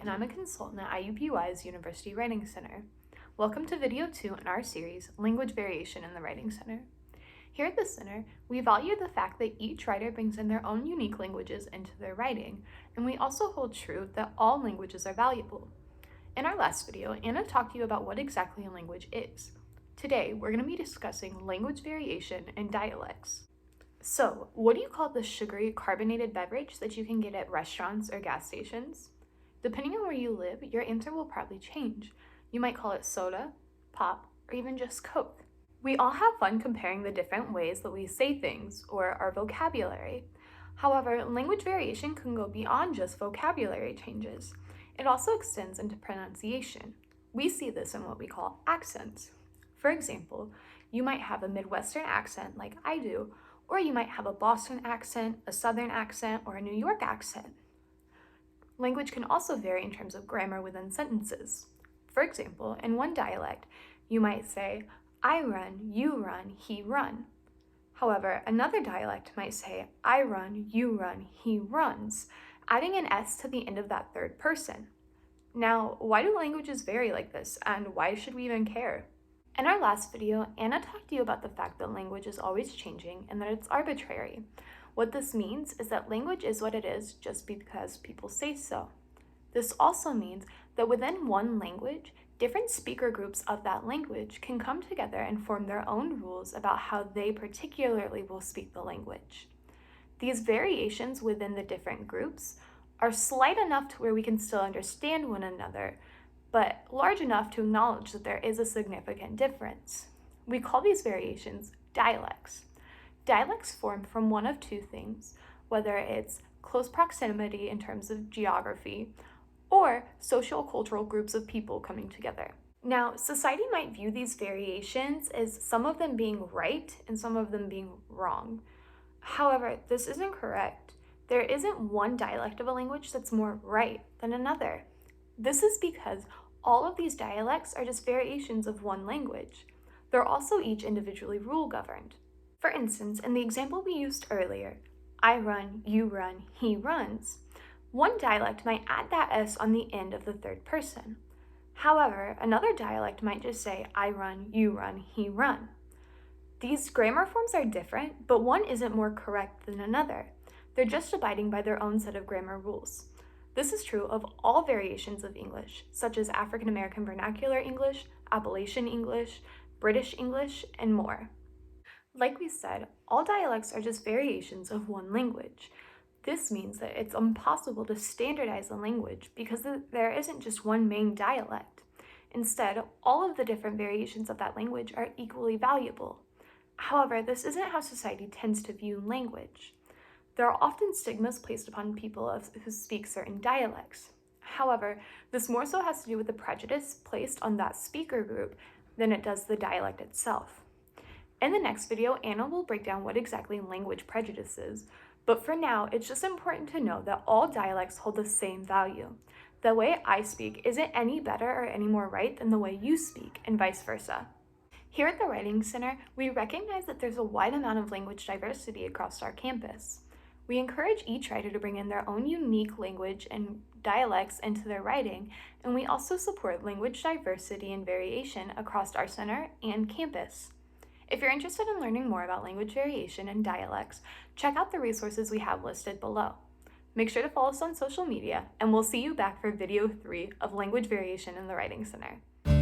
and I'm a consultant at IUPUI's University Writing Center. Welcome to video 2 in our series, Language Variation in the Writing Center. Here at the center, we value the fact that each writer brings in their own unique languages into their writing, and we also hold true that all languages are valuable. In our last video, Anna talked to you about what exactly a language is. Today, we're going to be discussing language variation and dialects. So, what do you call the sugary carbonated beverage that you can get at restaurants or gas stations? Depending on where you live, your answer will probably change. You might call it soda, pop, or even just Coke. We all have fun comparing the different ways that we say things or our vocabulary. However, language variation can go beyond just vocabulary changes. It also extends into pronunciation. We see this in what we call accents. For example, you might have a Midwestern accent like I do, or you might have a Boston accent, a Southern accent, or a New York accent. Language can also vary in terms of grammar within sentences. For example, in one dialect, you might say, I run, you run, he run. However, another dialect might say, I run, you run, he runs, adding an S to the end of that third person. Now, why do languages vary like this, and why should we even care? In our last video, Anna talked to you about the fact that language is always changing and that it's arbitrary. What this means is that language is what it is just because people say so. This also means that within one language, different speaker groups of that language can come together and form their own rules about how they particularly will speak the language. These variations within the different groups are slight enough to where we can still understand one another, but large enough to acknowledge that there is a significant difference. We call these variations dialects. Dialects form from one of two things, whether it's close proximity in terms of geography, or social cultural groups of people coming together. Now, society might view these variations as some of them being right and some of them being wrong. However, this isn't correct. There isn't one dialect of a language that's more right than another. This is because all of these dialects are just variations of one language. They're also each individually rule governed. For instance, in the example we used earlier, I run, you run, he runs, one dialect might add that S on the end of the third person. However, another dialect might just say, I run, you run, he run. These grammar forms are different, but one isn't more correct than another. They're just abiding by their own set of grammar rules. This is true of all variations of English, such as African American Vernacular English, Appalachian English, British English, and more. Like we said, all dialects are just variations of one language. This means that it's impossible to standardize a language because there isn't just one main dialect. Instead, all of the different variations of that language are equally valuable. However, this isn't how society tends to view language. There are often stigmas placed upon people who speak certain dialects. However, this more so has to do with the prejudice placed on that speaker group than it does the dialect itself. In the next video, Anna will break down what exactly language prejudice is, but for now, it's just important to know that all dialects hold the same value. The way I speak isn't any better or any more right than the way you speak, and vice versa. Here at the Writing Center, we recognize that there's a wide amount of language diversity across our campus. We encourage each writer to bring in their own unique language and dialects into their writing, and we also support language diversity and variation across our center and campus. If you're interested in learning more about language variation and dialects, check out the resources we have listed below. Make sure to follow us on social media, and we'll see you back for video 3 of Language Variation in the Writing Center.